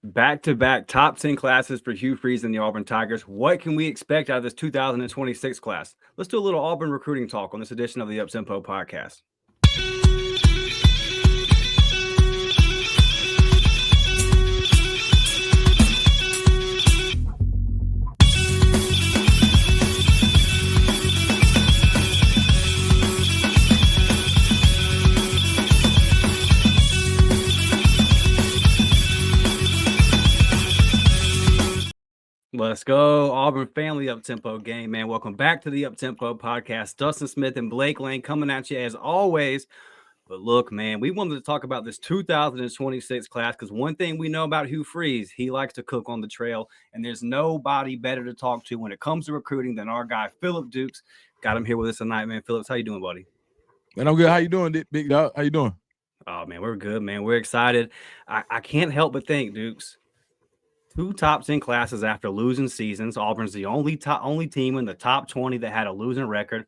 Back-to-back top 10 classes for Hugh Freeze and the Auburn Tigers. What can we expect out of this 2026 class? Let's do a little Auburn recruiting talk on this edition of the Uptempo podcast. Let's go, Auburn family Uptempo game, man. Welcome back to the Uptempo podcast. Dustin Smith and Blake Lane coming at you as always. But look, man, we wanted to talk about this 2026 class because one thing we know about Hugh Freeze, he likes to cook on the trail, and there's nobody better to talk to when it comes to recruiting than our guy, Phillip Dukes. Got him here with us tonight, man. Phillips, how you doing, buddy? Man, I'm good. How you doing, big dog? How you doing? Oh, man, we're good, man. We're excited. I can't help but think, Dukes, two top 10 classes after losing seasons. Auburn's the only team in the top 20 that had a losing record.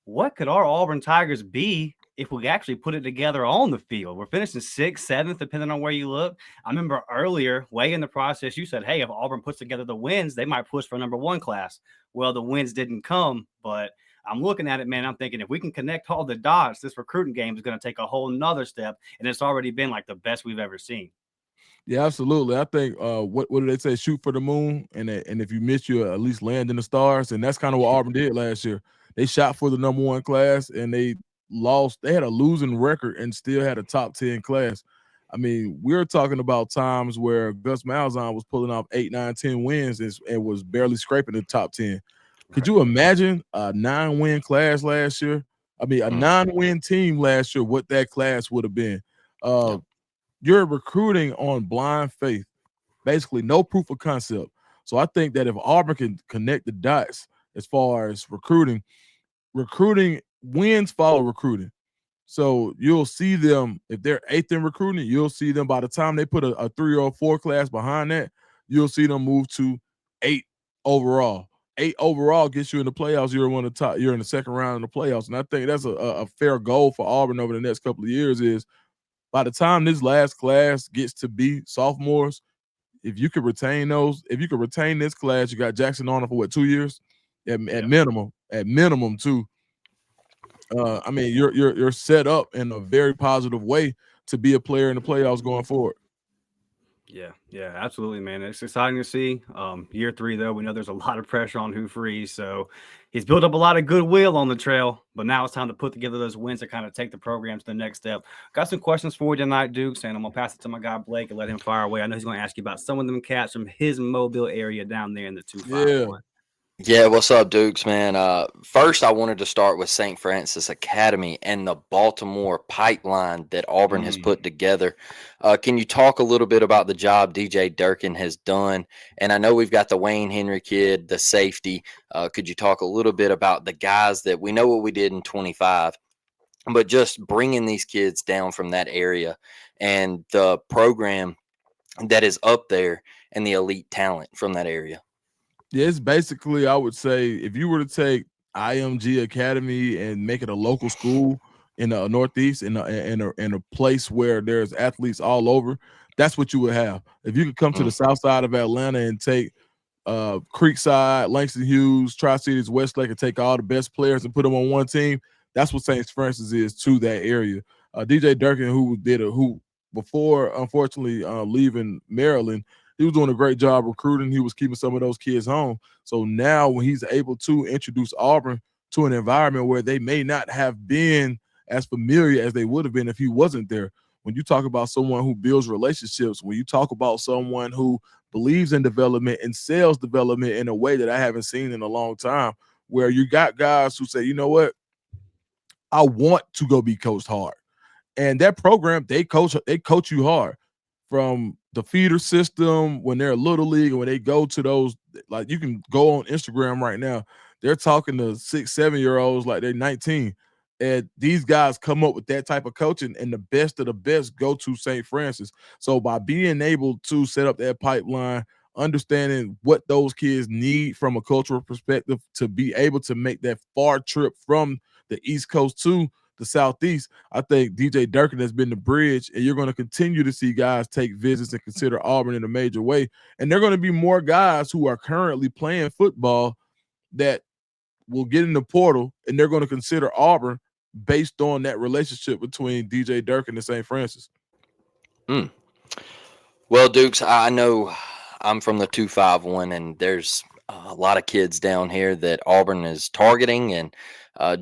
What could our Auburn Tigers be if we actually put it together on the field? We're finishing 6th, 7th, depending on where you look. I remember earlier, way in the process, you said, hey, if Auburn puts together the wins, they might push for number one class. Well, the wins didn't come, but I'm looking at it, man. I'm thinking if we can connect all the dots, this recruiting game is going to take a whole nother step, and it's already been like the best we've ever seen. Yeah, absolutely. I think what do they say? Shoot for the moon, and if you miss, you at least land in the stars, and that's kind of what Auburn did last year. They shot for the number one class, and they lost. They had a losing record and still had a top 10 class. I mean, we're talking about times where Gus Malzahn was pulling off 8, 9, 10 wins and was barely scraping the top 10. Could you imagine a 9-win class last year? I mean, a 9-win team last year, what that class would have been. You're recruiting on blind faith, basically no proof of concept. So I think that if Auburn can connect the dots as far as recruiting wins follow recruiting. So you'll see them, if they're 8th in recruiting, you'll see them by the time they put a 3 or 4 class behind that, you'll see them move to 8 overall. 8 overall gets you in the playoffs. You're in the second round in the playoffs. And I think that's a fair goal for Auburn over the next couple of years is by the time this last class gets to be sophomores, if you could retain this class, you got Jackson Arnold for 2 years at minimum too. I mean, you're set up in a very positive way to be a player in the playoffs going forward. Yeah, absolutely, man. It's exciting to see. Year 3, though, we know there's a lot of pressure on Hugh Freeze, so he's built up a lot of goodwill on the trail, but now it's time to put together those wins to kind of take the program to the next step. Got some questions for you tonight, Dukes, and I'm going to pass it to my guy Blake and let him fire away. I know he's going to ask you about some of them cats from his Mobile area down there in the 251. Yeah, what's up, Dukes, man? First, I wanted to start with St. Francis Academy and the Baltimore pipeline that Auburn has put together. Can you talk a little bit about the job DJ Durkin has done? And I know we've got the Wayne Henry kid, the safety. Could you talk a little bit about the guys that we know what we did in 25, but just bringing these kids down from that area and the program that is up there and the elite talent from that area? Yeah, it's basically, I would say, if you were to take IMG Academy and make it a local school in the Northeast, in a place where there's athletes all over, that's what you would have. If you could come to the south side of Atlanta and take Creekside, Langston Hughes, Tri-Cities, Westlake, and take all the best players and put them on one team, that's what St. Francis is to that area. DJ Durkin, who before, unfortunately, leaving Maryland, he was doing a great job recruiting. He was keeping some of those kids home. So now when he's able to introduce Auburn to an environment where they may not have been as familiar as they would have been if he wasn't there. When you talk about someone who builds relationships, when you talk about someone who believes in development and sells development in a way that I haven't seen in a long time, where you got guys who say, you know what, I want to go be coached hard. And that program, they coach you hard. From the feeder system when they're little league and when they go to those, like you can go on Instagram right now, they're talking to 6, 7-year-olds like they're 19. And these guys come up with that type of coaching, and the best of the best go to St. Francis. So by being able to set up that pipeline, understanding what those kids need from a cultural perspective to be able to make that far trip from the East Coast to the Southeast, I think DJ Durkin has been the bridge, and you're going to continue to see guys take visits and consider Auburn in a major way. And there are going to be more guys who are currently playing football that will get in the portal, and they're going to consider Auburn based on that relationship between DJ Durkin and St. Francis. Well, Dukes, I know I'm from the 251, and there's a lot of kids down here that Auburn is targeting. And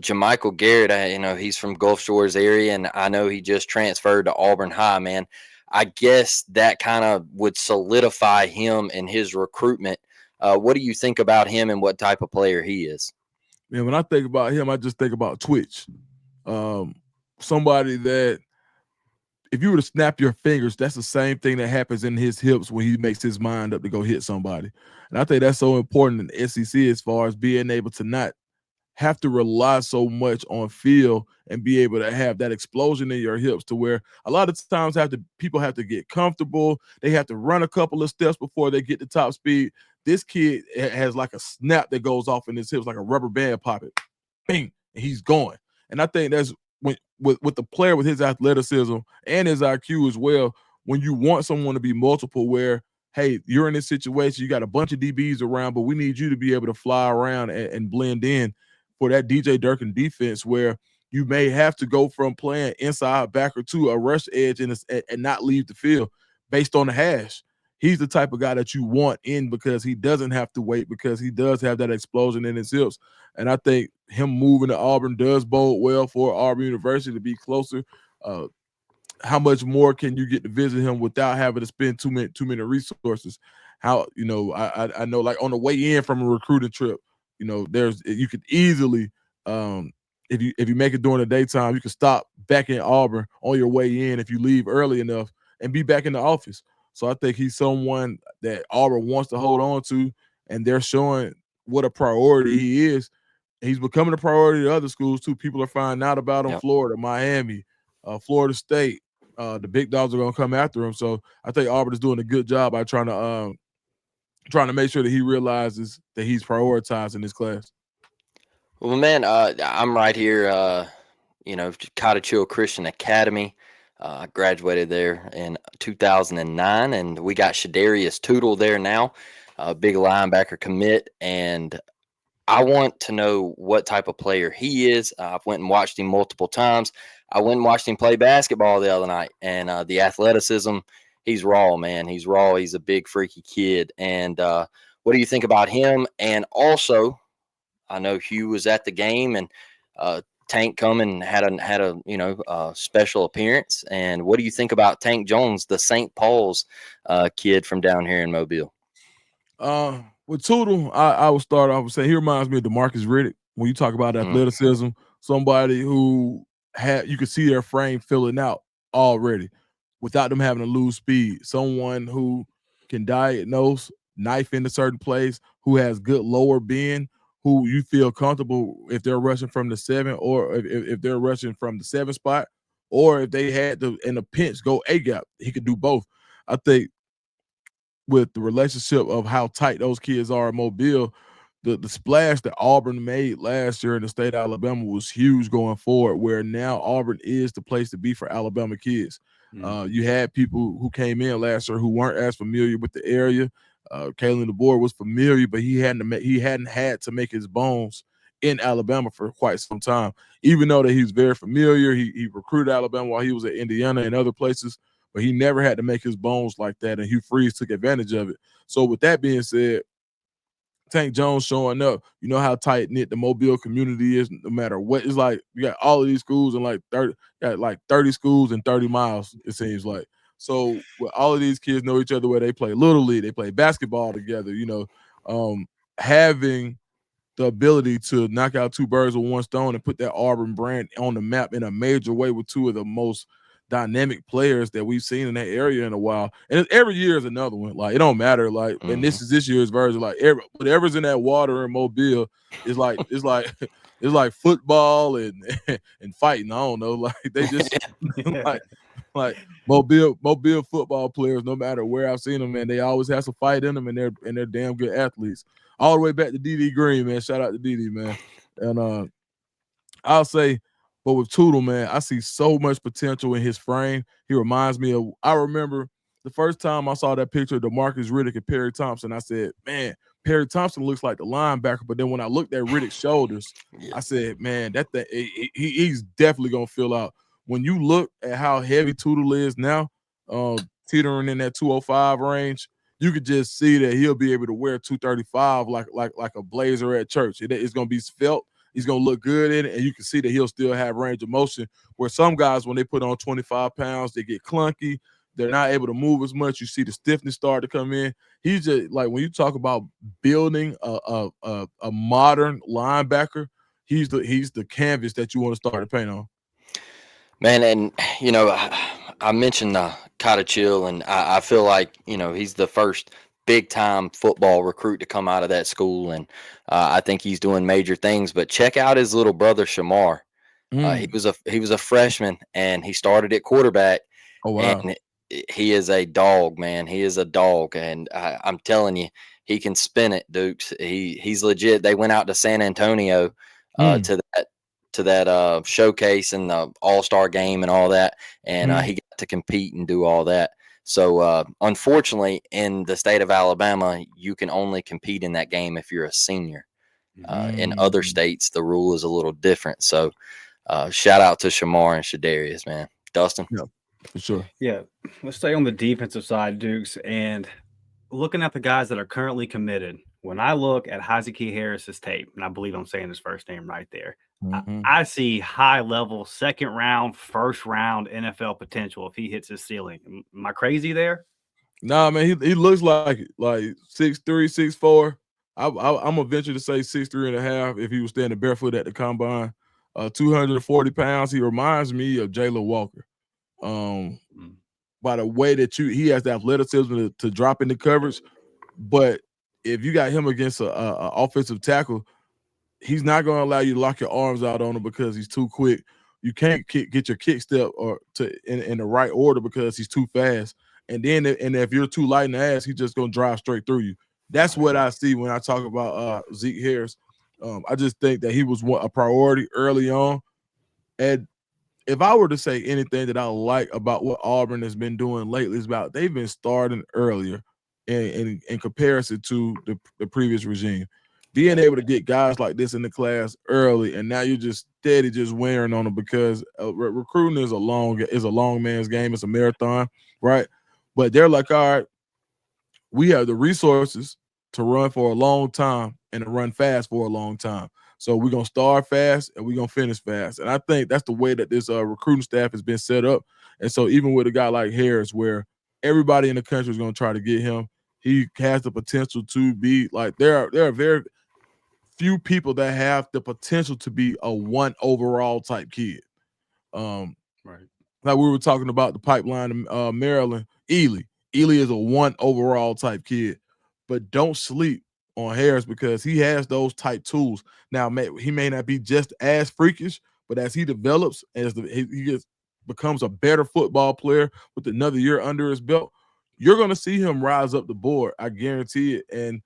Jichael Garrett, he's from Gulf Shores area, and I know he just transferred to Auburn High, man. I guess that kind of would solidify him in his recruitment. What do you think about him and what type of player he is? Man, when I think about him, I just think about Twitch. Somebody that, if you were to snap your fingers, that's the same thing that happens in his hips when he makes his mind up to go hit somebody. And I think that's so important in the SEC as far as being able to not have to rely so much on feel and be able to have that explosion in your hips, to where a lot of times people have to get comfortable. They have to run a couple of steps before they get to top speed. This kid has like a snap that goes off in his hips, like a rubber band popping. Bing, and he's going. And I think that's when with the player with his athleticism and his IQ as well, when you want someone to be multiple, where, hey, you're in this situation, you got a bunch of DBs around, but we need you to be able to fly around and blend in for that DJ Durkin defense, where you may have to go from playing inside backer to a rush edge and not leave the field based on the hash. He's the type of guy that you want in, because he doesn't have to wait, because he does have that explosion in his hips. And I think him moving to Auburn does bode well for Auburn University to be closer. How much more can you get to visit him without having to spend too many resources? How, I know, like on the way in from a recruiting trip, you could easily, if you make it during the daytime, you can stop back in Auburn on your way in if you leave early enough and be back in the office. So I think he's someone that Auburn wants to hold on to, and they're showing what a priority he is. He's becoming a priority to other schools too. People are finding out about him. Yep. Florida, Miami, Florida State. The big dogs are going to come after him. So I think Auburn is doing a good job by trying to make sure that he realizes that he's prioritized in this class. Well, man, I'm right here, Cottage Hill Christian Academy. I graduated there in 2009, and we got Shadarius Tootle there now, a big linebacker commit, and I want to know what type of player he is. I've went and watched him multiple times. I went and watched him play basketball the other night, and the athleticism, he's raw, man. He's raw. He's a big, freaky kid. And what do you think about him? And also, I know Hugh was at the game, and Tank coming had a special appearance. And what do you think about Tank Jones, the St. Paul's kid from down here in Mobile? With Tootle, I would start off with saying he reminds me of DeMarcus Riddick. When you talk about athleticism, somebody who you could see their frame filling out already without them having to lose speed. Someone who can diagnose, knife into certain plays, who has good lower bend, who you feel comfortable if they're rushing from the 7, or if they're rushing from the 7 spot, or if they had to in a pinch go A gap. He could do both. I think with the relationship of how tight those kids are in Mobile, the splash that Auburn made last year in the state of Alabama was huge going forward, where now Auburn is the place to be for Alabama kids. You had people who came in last year who weren't as familiar with the area. Kalen DeBoer was familiar, but he hadn't had to make his bones in Alabama for quite some time. Even though that he was very familiar, he recruited Alabama while he was at Indiana and other places, but he never had to make his bones like that, and Hugh Freeze took advantage of it. So with that being said, Tank Jones showing up, you know how tight-knit the Mobile community is, no matter what. It's like you got all of these schools and 30 schools and 30 miles, it seems like. So with all of these kids know each other, where they play Little League, they play basketball together, having the ability to knock out two birds with one stone and put that Auburn brand on the map in a major way with two of the most dynamic players that we've seen in that area in a while. And every year is another one. Like, it don't matter. Like, and this is this year's version. Like, whatever's in that water in Mobile is like it's like football and fighting. I don't know. Like, they just like Mobile football players, no matter where I've seen them, man, they always have some fight in them, and they're damn good athletes. All the way back to DD Green, man. Shout out to DD, man. And I'll say But with Tootle, man, I see so much potential in his frame. He reminds me of, I remember the first time I saw that picture of DeMarcus Riddick and Perry Thompson, I said, man, Perry Thompson looks like the linebacker. But then when I looked at Riddick's shoulders, Yeah. I said, man, that thing, he's definitely going to fill out. When you look at how heavy Tootle is now, teetering in that 205 range, you could just see that he'll be able to wear 235 like a blazer at church. It's going to be felt. He's going to look good in it, and you can see that he'll still have range of motion, where some guys, when they put on 25 pounds, they get clunky. They're not able to move as much. You see the stiffness start to come in. He's just like, when you talk about building a modern linebacker, he's the canvas that you want to start to paint on. Man, and I mentioned Chill, and I feel like he's the first big time football recruit to come out of that school, and I think he's doing major things. But check out his little brother Shamar. He was a freshman, and he started at quarterback, Oh wow! and he is a dog, man. He is a dog, and I'm telling you, he can spin it, Dukes. He's legit. They went out to San Antonio to that showcase and the All-Star game and all that, and he got to compete and do all that. So unfortunately, in the state of Alabama, you can only compete in that game if you're a senior. In other states, the rule is a little different. So shout out to Shamar and Shadarius, man. Dustin. Yeah, for sure. Yeah, let's stay on the defensive side, Dukes, and looking at the guys that are currently committed. When I look at Hazuki Harris's tape, and I believe I'm saying his first name right there, I see high level second round, first round NFL potential if he hits his ceiling. Am I crazy there? Nah, man, he looks like 6'3", 6'4". I'm gonna venture to say 6'3.5" if he was standing barefoot at the combine. 240 pounds. He reminds me of Jalen Walker. By the way that he has the athleticism to drop into coverage, but if you got him against a offensive tackle, he's not going to allow you to lock your arms out on him because he's too quick. You can't get your kick step in the right order because he's too fast. And if you're too light in the ass, he's just going to drive straight through you. That's what I see when I talk about Zeke Harris. I just think that he was a priority early on. And if I were to say anything that I like about what Auburn has been doing lately, is about they've been starting earlier in comparison to the previous regime. Being able to get guys like this in the class early, and now you're just steady just wearing on them because recruiting is a long man's game. It's a marathon, right? But they're like, all right, we have the resources to run for a long time and to run fast for a long time. So we're gonna start fast and we're gonna finish fast. And I think that's the way that this recruiting staff has been set up. And so even with a guy like Harris, where everybody in the country is gonna try to get him, he has the potential to be like there are very few people that have the potential to be a 1 overall type kid. Right. Like we were talking about the pipeline in Maryland, Ely. Ely is a 1 overall type kid, but don't sleep on Harris because he has those type tools. Now, he may not be just as freakish, but as he develops, he becomes a better football player with another year under his belt, you're going to see him rise up the board. I guarantee it. And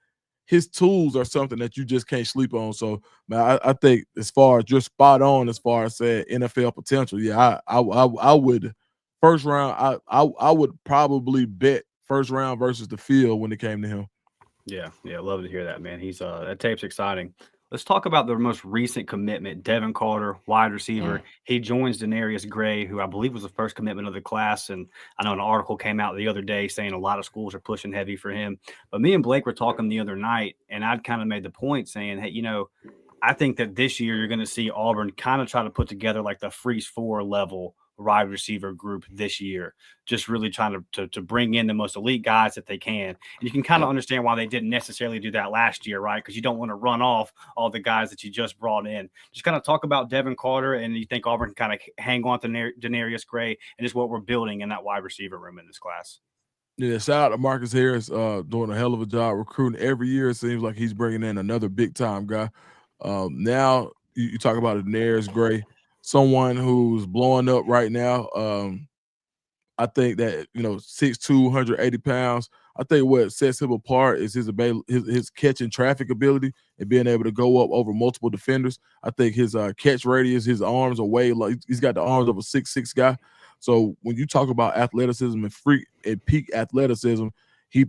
his tools are something that you just can't sleep on. So, man, I think as far as you're spot on as far as saying NFL potential, yeah, I would first round. I would probably bet first round versus the field when it came to him. Yeah, love to hear that, man. He's that tape's exciting. Let's talk about the most recent commitment, Devin Carter, wide receiver. He joins Denarius Gray, who I believe was the first commitment of the class. And I know an article came out the other day saying a lot of schools are pushing heavy for him. But me and Blake were talking the other night, and I'd kind of made the point saying, hey, I think that this year you're going to see Auburn kind of try to put together like the Freeze 4 level wide receiver group this year, just really trying to bring in the most elite guys that they can. And you can kind of understand why they didn't necessarily do that last year, right? Because you don't want to run off all the guys that you just brought in. Just kind of talk about Devin Carter, and you think Auburn can kind of hang on to Denarius Gray and just what we're building in that wide receiver room in this class. Yeah, shout out to Marcus Harris doing a hell of a job recruiting. Every year it seems like he's bringing in another big-time guy. Now you talk about Denarius Gray, someone who's blowing up right now. I think that 6'2", 180 pounds. I think what sets him apart is his catching traffic ability and being able to go up over multiple defenders. I think his catch radius, his arms are way like he's got the arms of a 6'6" guy. So when you talk about athleticism and peak athleticism, he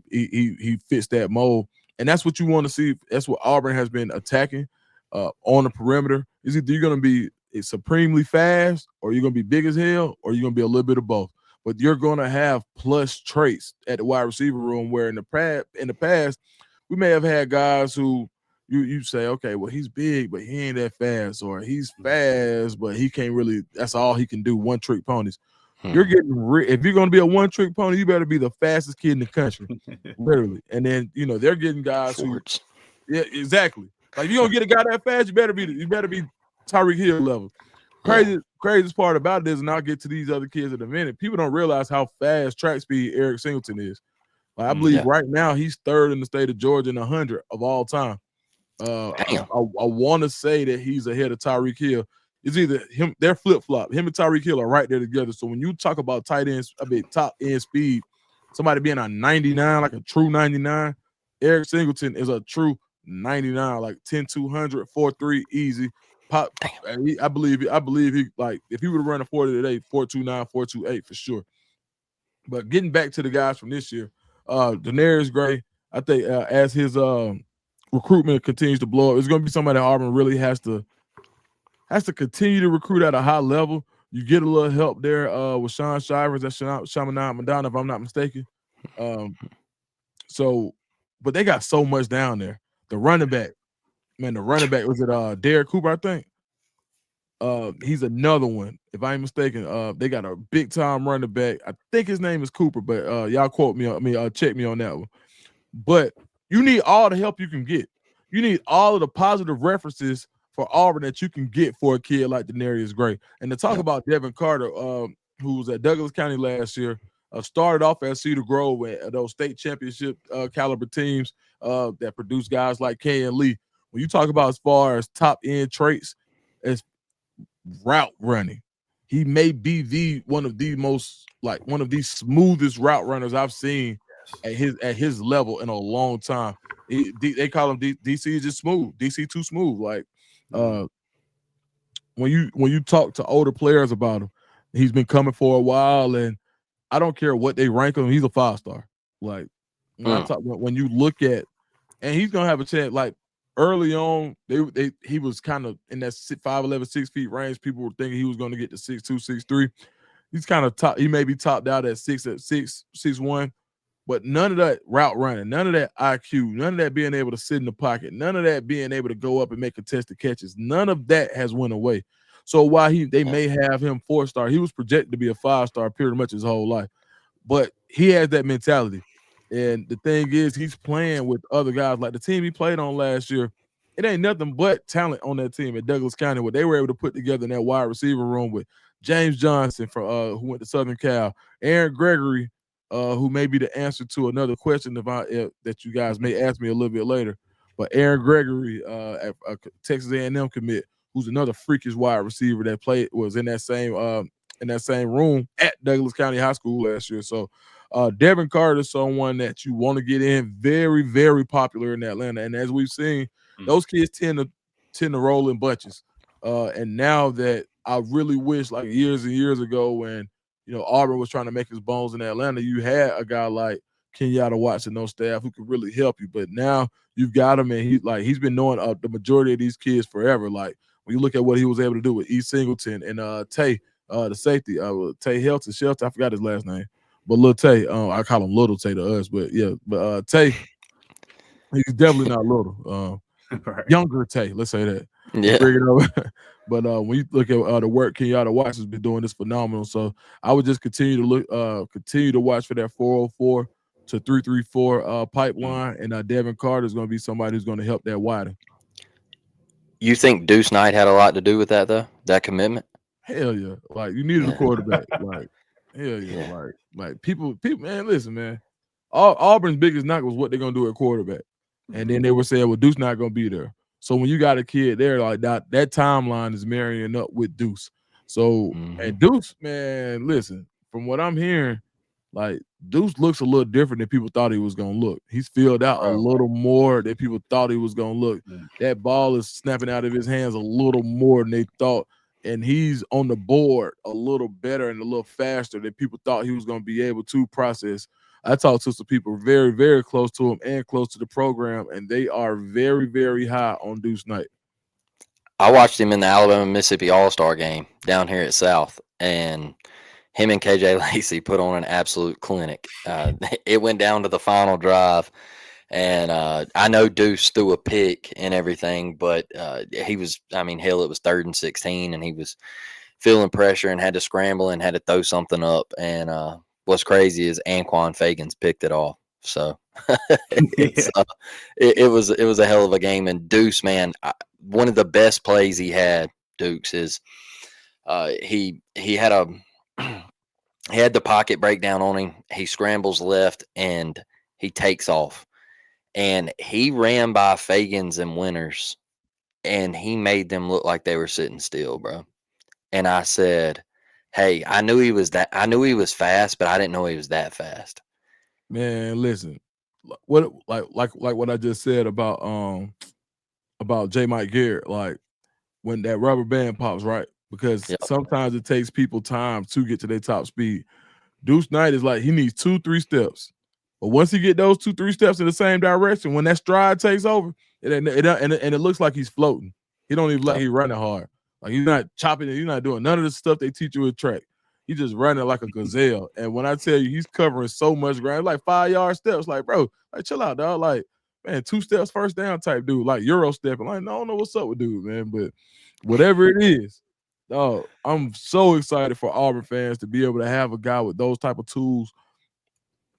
fits that mold, and that's what you want to see. That's what Auburn has been attacking on the perimeter. Is either you're going to be supremely fast, or you're going to be big as hell, or you're going to be a little bit of both. But you're going to have plus traits at the wide receiver room, where in the past we may have had guys who you say, okay, well, he's big, but he ain't that fast, or he's fast, but he can't really. That's all he can do. One trick ponies. You're getting if you're going to be a one trick pony, you better be the fastest kid in the country, literally. And then they're getting guys Schwartz. yeah, exactly. Like if you're gonna get a guy that fast, you better be Tyreek Hill level. Craziest part about it is, and I'll get to these other kids in a minute. People don't realize how fast track speed Eric Singleton is. Like, I believe right now he's third in the state of Georgia in 100 of all time. I want to say that he's ahead of Tyreek Hill. It's either him, they're flip flop. Him and Tyreek Hill are right there together. So when you talk about top end speed, somebody being a 99, like a true 99, Eric Singleton is a true 99, like 10-200, 4.3 easy. Pop. I believe he, like, if he would have run a 40 today, 4.29, 4.28 for sure. But getting back to the guys from this year, Denarius Gray, I think as his recruitment continues to blow up, it's going to be somebody that Auburn really has to continue to recruit at a high level. You get a little help there with Sean Shivers, that's Chaminade Madonna, if I'm not mistaken. But they got so much down there. The running back was it Derek Cooper, I think. He's another one, if I ain't mistaken. They got a big time running back. I think his name is Cooper, but y'all quote me on me, check me on that one. But you need all the help you can get. You need all of the positive references for Auburn that you can get for a kid like Denarius Gray. And to talk about Devin Carter, who was at Douglas County last year, started off at Cedar Grove at those state championship caliber teams that produce guys like Kay and Lee. When you talk about as far as top end traits, as route running, he may be one of the smoothest route runners I've seen at his level in a long time. They call him DC is just smooth. DC too smooth. Like when you talk to older players about him, he's been coming for a while, and I don't care what they rank him, he's a 5-star. Like when you look at, and he's gonna have a chance. Like early on, he was kind of in that 5'11", 6 feet range. People were thinking he was going to get to 6'2", 6'3". He's kind of top. He may be topped out at 6'1", but none of that route running, none of that IQ, none of that being able to sit in the pocket, none of that being able to go up and make contested catches. None of that has went away. So while they may have him 4-star, he was projected to be a 5-star pretty much his whole life. But he has that mentality. And the thing is, he's playing with other guys. Like the team he played on last year, it ain't nothing but talent on that team at Douglas County, where they were able to put together in that wide receiver room with James Johnson from who went to Southern Cal, Aaron Gregory, who may be the answer to another question that you guys may ask me a little bit later. But Aaron Gregory, at Texas A&M commit, who's another freakish wide receiver that was in that same room at Douglas County High School last year. So Devin Carter is someone that you want to get in, very, very popular in Atlanta. And as we've seen, those kids tend to roll in bunches. And now that I really wish, like years and years ago when Auburn was trying to make his bones in Atlanta, you had a guy like Kenyatta Watson on staff who could really help you. But now you've got him, and he's been knowing the majority of these kids forever. Like when you look at what he was able to do with E. Singleton and Tay, the safety, Tay Helton Shelton, I forgot his last name. But Lil Tay, I call him Little Tay to us, but yeah, but Tay, he's definitely not little. Right. Younger Tay, let's say that. Yeah. Bring it over. But when you look at the work Kenyatta Watson has been doing, is phenomenal. So I would just continue to watch for that 404 to 334 pipeline, and Devin Carter is going to be somebody who's going to help that widen. You think Duce Knight had a lot to do with that, though? That commitment? Hell yeah! Like you needed a quarterback. Like hell yeah! Like people, man, listen, man. Auburn's biggest knock was what they're gonna do at quarterback, and then they were saying, "Well, Duce not gonna be there." So when you got a kid there like that timeline is marrying up with Duce. So and Duce, man, listen, from what I'm hearing, like Duce looks a little different than people thought he was gonna look. He's filled out a little more than people thought he was gonna look. That ball is snapping out of his hands a little more than they thought, and he's on the board a little better and a little faster than people thought he was gonna be able to process. I talked to some people very, very close to him and close to the program, and they are very, very high on Duce Knight. I watched him in the Alabama-Mississippi All-Star game down here at South, and him and KJ Lacey put on an absolute clinic. It went down to the final drive, and I know Duce threw a pick and everything, but he was, I mean, hell, it was 3rd and 16, and he was feeling pressure and had to scramble and had to throw something up. And what's crazy is Anquan Fagans picked it off. So it was a hell of a game. And Duce, man, one of the best plays he had, Dukes, is he had a he had the pocket breakdown on him. He scrambles left and he takes off, and he ran by Fagans and Winters, and he made them look like they were sitting still, bro. And I said, "Hey, I knew he was fast, but I didn't know he was that fast." Man, listen, what like what I just said about Jichael Garrett, like when that rubber band pops, right? Because sometimes it takes people time to get to their top speed. Duce Knight is like he needs 2-3 steps, but once he get those 2-3 steps in the same direction, when that stride takes over, it looks like he's floating. He don't even like he's running hard. Like he's not chopping it. He's not doing none of the stuff they teach you at track. He's just running like a gazelle. And when I tell you he's covering so much ground, like 5-yard steps, like bro, like chill out, dog. Like man, 2 steps first down type dude, like Euro stepping. Like no, I don't know what's up with dude, man, but whatever it is. Oh, I'm so excited for Auburn fans to be able to have a guy with those type of tools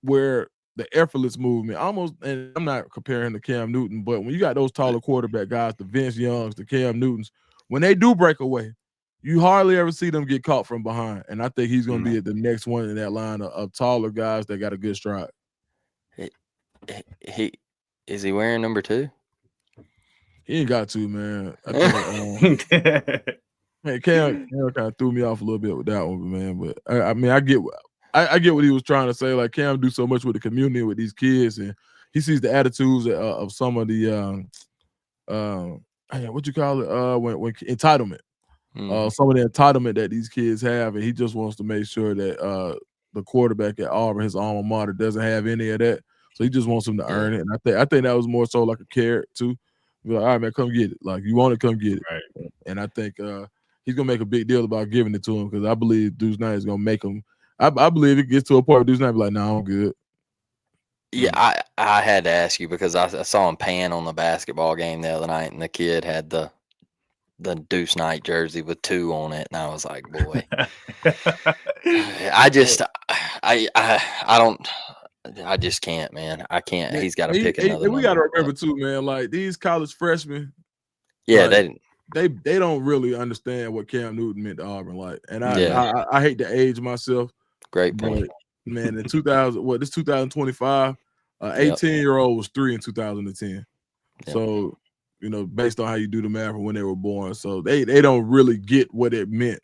where the effortless movement almost, and I'm not comparing to Cam Newton, but when you got those taller quarterback guys, the Vince Youngs, the Cam Newtons, when they do break away, you hardly ever see them get caught from behind. And I think he's going to be the next one in that line of taller guys that got a good stride. He is he wearing number 2? He ain't got to, man. I think, man, Cam kind of threw me off a little bit with that one, man. But I mean, I get what he was trying to say. Like Cam do so much with the community with these kids, and he sees the attitudes of some of the what you call it when entitlement, some of the entitlement that these kids have, and he just wants to make sure that the quarterback at Auburn, his alma mater, doesn't have any of that. So he just wants him to earn it, and I think that was more so like a carrot too. Be like, all right, man, come get it. Like you want to come get it, right? And I think he's gonna make a big deal about giving it to him because I believe Duce Knight is gonna make him. I believe it gets to a point where Duce Knight be like, "No, I'm good." Yeah, I had to ask you because I saw him pan on the basketball game the other night, and the kid had the Duce Knight jersey with 2 on it, and I was like, boy, I just can't, man. I can't. He's got to pick another. And we got to remember too, man. Like these college freshmen, yeah, like, they don't really understand what Cam Newton meant to Auburn. Like, and I hate to age myself. Great point, man. In 2025, 18-year-old was 3 in 2010. Yep. So, based on how you do the math from when they were born, so they don't really get what it meant,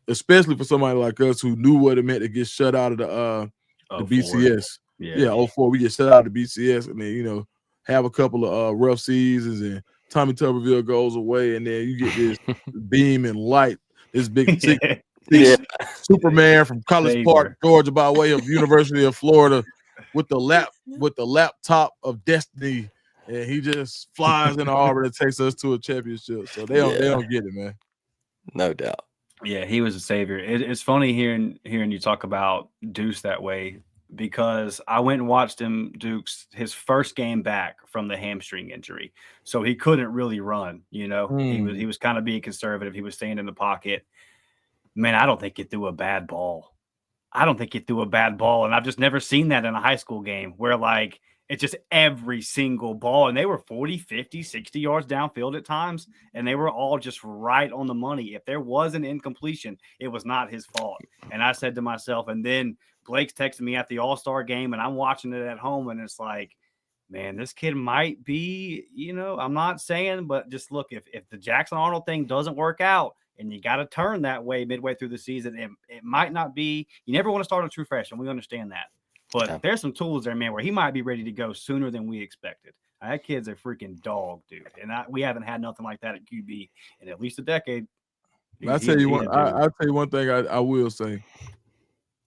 especially for somebody like us who knew what it meant to get shut out of the BCS. Yeah, 04, we get shut out of the BCS, and then have a couple of rough seasons, and Tommy Tuberville goes away, and then you get this beam and light, this big six Superman from College Park, Georgia, by way of University of Florida, with the laptop of destiny, and he just flies into Auburn and takes us to a championship. So they don't get it, man. No doubt. Yeah, he was a savior. It's funny hearing you talk about Duce that way, because I went and watched him, Dukes, his first game back from the hamstring injury. So he couldn't really run, He was kind of being conservative. He was staying in the pocket. Man, I don't think he threw a bad ball. And I've just never seen that in a high school game where like it's just every single ball. And they were 40, 50, 60 yards downfield at times. And they were all just right on the money. If there was an incompletion, it was not his fault. And I said to myself, and then Blake's texting me at the All-Star game, and I'm watching it at home, and it's like, man, this kid might be, I'm not saying, but just look, if the Jackson Arnold thing doesn't work out, and you got to turn that way midway through the season. It might not be. You never want to start a true freshman. We understand that, but there's some tools there, man, where he might be ready to go sooner than we expected. That kid's a freaking dog, dude, and we haven't had nothing like that at QB in at least a decade. I'll tell you one thing I will say.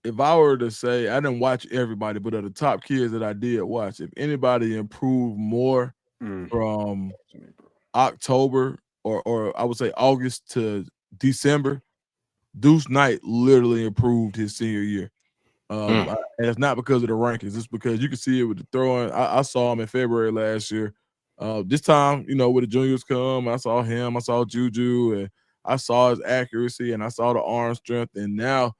If I were to say, I didn't watch everybody, but of the top kids that I did watch, if anybody improved more from October or I would say August to December, Duce Knight literally improved his senior year. And it's not because of the rankings. It's because you can see it with the throwing. I saw him in February last year. This time, you know, when the juniors come, I saw him. I saw Juju, and I saw his accuracy, and I saw the arm strength. And now,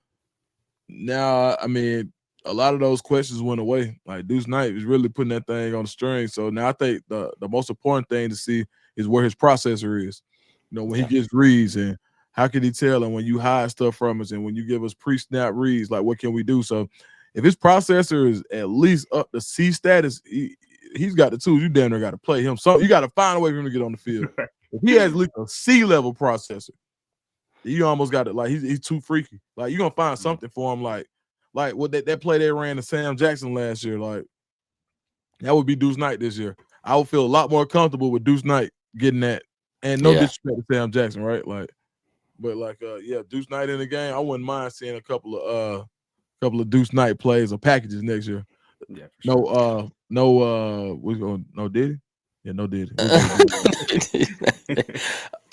I mean, a lot of those questions went away. Like Duce Knight was really putting that thing on the string. So now I think the most important thing to see is where his processor is. You know, when he gets reads and how can he tell? And when you hide stuff from us and when you give us pre-snap reads, like what can we do? So if his processor is at least up to C status, he's got the tools. You damn near got to play him. So you got to find a way for him to get on the field. If he has at least a C level processor, you almost got it. Like he's too freaky. Like you're gonna find something for him. Like what that play they ran to Sam Jackson last year. Like that would be Duce Knight this year. I would feel a lot more comfortable with Duce Knight getting that. And no disrespect to Sam Jackson, right? Like, but like Duce Knight in the game. I wouldn't mind seeing a couple of Duce Knight plays or packages next year. Yeah, for sure. No Diddy? Yeah, no Diddy.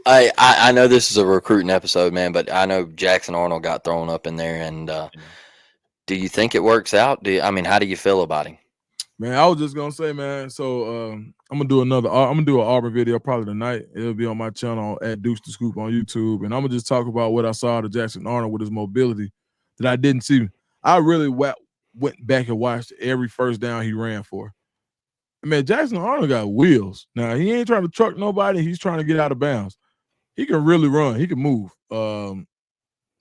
I know this is a recruiting episode, man, but I know Jackson Arnold got thrown up in there. And do you think it works out? How do you feel about him? Man, I was just gonna say, man. So I'm gonna do an Auburn video probably tonight. It'll be on my channel at Dukesthescoop on YouTube, and I'm gonna just talk about what I saw to Jackson Arnold with his mobility that I didn't see. I really went back and watched every first down he ran for. Man, Jackson Arnold got wheels. Now he ain't trying to truck nobody. He's trying to get out of bounds. He can really run. He can move.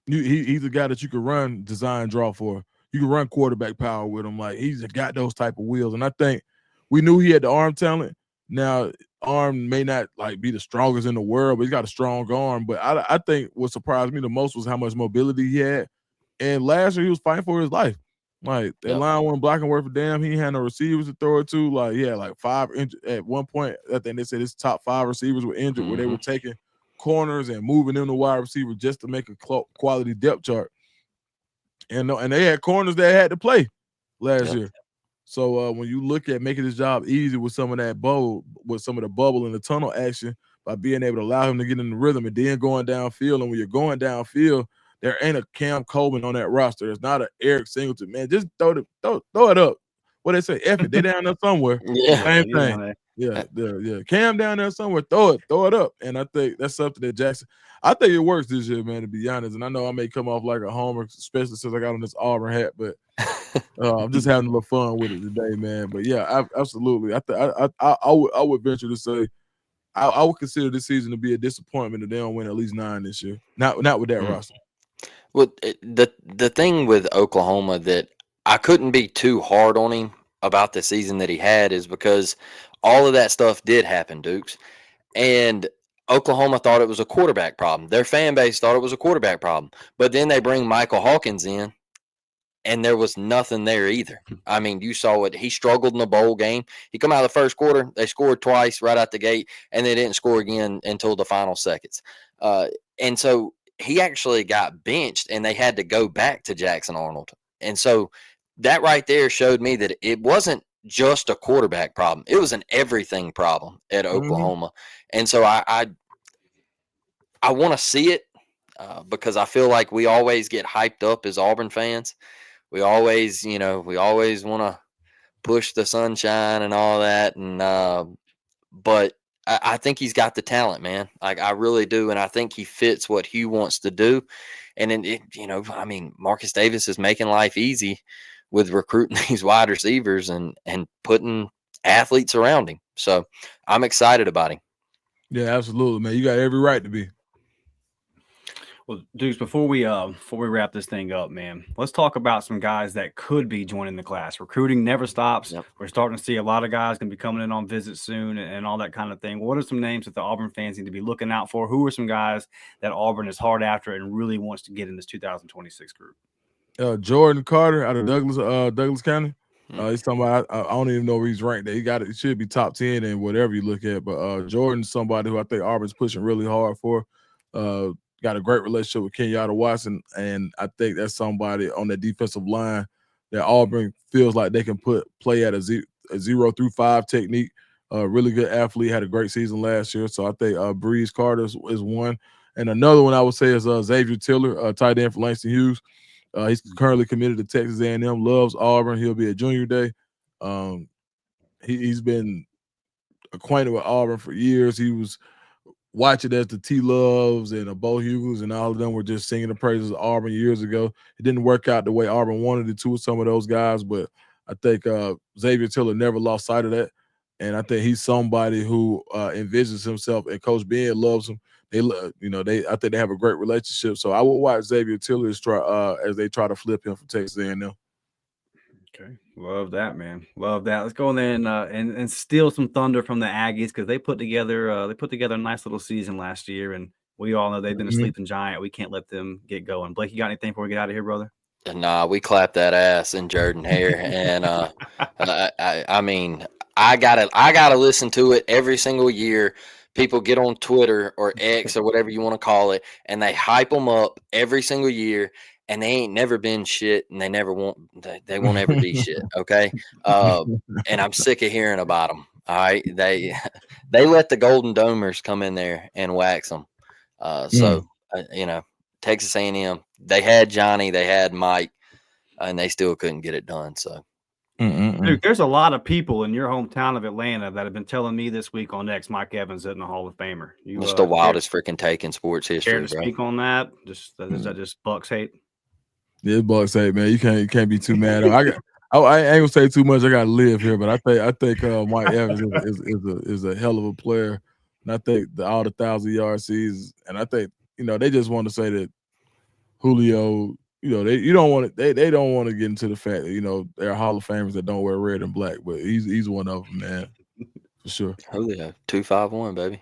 He's a guy that you can run design draw for. You can run quarterback power with him. Like he's got those type of wheels. And I think we knew he had the arm talent. Now, arm may not like be the strongest in the world, but he's got a strong arm. But I think what surprised me the most was how much mobility he had. And last year he was fighting for his life. Like that line wasn't blocking worth a damn. He had no receivers to throw it to. Like he had like 5 at one point. I think they said his top 5 receivers were injured, where they were taking corners and moving them to wide receiver just to make a quality depth chart. And they had corners that had to play last year. So when you look at making his job easy with some of that bubble, in the tunnel action, by being able to allow him to get in the rhythm and then going downfield. And when you're going downfield, there ain't a Cam Coleman on that roster. There's not an Eric Singleton. Man, just throw it up. What they say, F it. They down there somewhere. Same thing. Yeah. Cam down there somewhere. Throw it up. And I think that's something that Jackson. I think it works this year, man, to be honest. And I know I may come off like a homer, especially since I got on this Auburn hat, but I'm just having a little fun with it today, man. But yeah, absolutely. I would venture to say I would consider this season to be a disappointment if they don't win at least 9 this year. Not with that roster. Well, the thing with Oklahoma that I couldn't be too hard on him about the season that he had is because all of that stuff did happen, Dukes. And Oklahoma thought it was a quarterback problem. Their fan base thought it was a quarterback problem. But then they bring Michael Hawkins in, and there was nothing there either. I mean, you saw it. He struggled in the bowl game. He come out of the first quarter. They scored twice right out the gate, and they didn't score again until the final seconds. And so he actually got benched, and they had to go back to Jackson Arnold. And so that right there showed me that it wasn't just a quarterback problem. It was an everything problem at Oklahoma. And so I want to see it because I feel like we always get hyped up as Auburn fans. We always want to push the sunshine and all that. And but I think he's got the talent, man. Like I really do. And I think he fits what Hugh wants to do. And then, Marcus Davis is making life easy with recruiting these wide receivers and putting athletes around him. So I'm excited about him. Yeah, absolutely, man. You got every right to be. Well, Dukes, before we wrap this thing up, man, let's talk about some guys that could be joining the class. Recruiting never stops. Yep. We're starting to see a lot of guys going to be coming in on visits soon and all that kind of thing. What are some names that the Auburn fans need to be looking out for? Who are some guys that Auburn is hard after and really wants to get in this 2026 group? Jordan Carter out of Douglas County. He's talking about. I don't even know where he's ranked. He should be top 10 and whatever you look at. But Jordan's somebody who I think Auburn's pushing really hard for. Got a great relationship with Kenyatta Watson, and I think that's somebody on that defensive line that Auburn feels like they can play at a 0 through 5 technique. Really good athlete, had a great season last year. So I think Breeze Carter is one, and another one I would say is Xavier Tiller, tight end for Langston Hughes. He's currently committed to Texas A&M, loves Auburn. He'll be at junior day. He's been acquainted with Auburn for years. He was watching as the T-Loves and the Bo Hugles and all of them were just singing the praises of Auburn years ago. It didn't work out the way Auburn wanted it to with some of those guys, but I think Xavier Tiller never lost sight of that. And I think he's somebody who envisions himself, and Coach Ben loves him. I think they have a great relationship. So I will watch Xavier Tiller as they try to flip him from Texas A&M. Okay, love that, man. Love that. Let's go in there and steal some thunder from the Aggies because they put together a nice little season last year, and we all know they've been a sleeping giant. We can't let them get going. Blake, you got anything before we get out of here, brother? Nah, we clap that ass in Jordan-Hare, and I mean, I gotta listen to it every single year. People get on Twitter or X or whatever you want to call it, and they hype them up every single year, and they ain't never been shit, and they won't ever be shit. Okay, and I'm sick of hearing about them. All right, they let the Golden Domers come in there and wax them. Texas A&M, they had Johnny, they had Mike, and they still couldn't get it done. So, Dude, there's a lot of people in your hometown of Atlanta that have been telling me this week on X, Mike Evans isn't a Hall of Famer. It's the wildest freaking take in sports history, care to bro. speak on that? Is that just Bucks hate? Yeah, Bucks hate, man. You can't be too mad. I ain't gonna say too much. I gotta live here, but I think Mike Evans is a hell of a player, and I think all the 1,000-yard seasons, and I think they just want to say that Julio. They don't want to get into the fact that there are Hall of Famers that don't wear red and black, but he's one of them, man, for sure. Julio, 251, baby.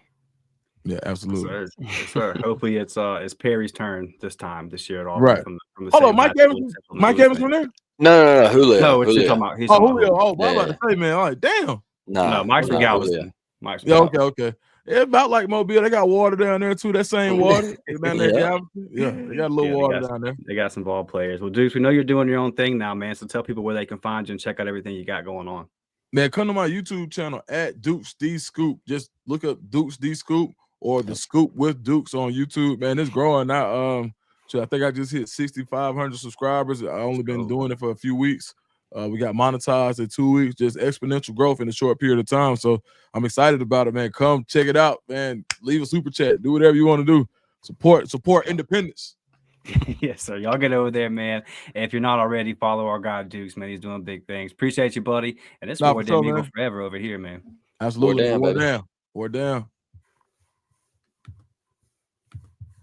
Yeah, absolutely. Yes, sir. Hopefully it's Perry's turn this year at all. Right. From the Hold on, Mike Evans from there? No, Julio. No, it's Julio. talking about. He's Julio. Oh, I'm about to say, man. All right, damn. No, Mike's from Galveston. Mike's from okay. Yeah, about like Mobile. They got water down there too. That same water down there, Galveston. Yeah, they got a little water down there. They got some ball players. Well, Dukes, we know you're doing your own thing now, man. So tell people where they can find you and check out everything you got going on. Man, come to my YouTube channel at Dukesthescoop. Just look up Dukesthescoop or the Scoop with Dukes on YouTube. Man, it's growing now. I think I just hit 6,500 subscribers. I only been doing it for a few weeks. We got monetized in 2 weeks, just exponential growth in a short period of time. So I'm excited about it, man. Come check it out, man. Leave a super chat. Do whatever you want to do. Support independence. Yes, sir. Y'all get over there, man. And if you're not already, follow our guy Dukes, man. He's doing big things. Appreciate you, buddy. And it's War Damn Eagle forever over here, man. Absolutely. War down.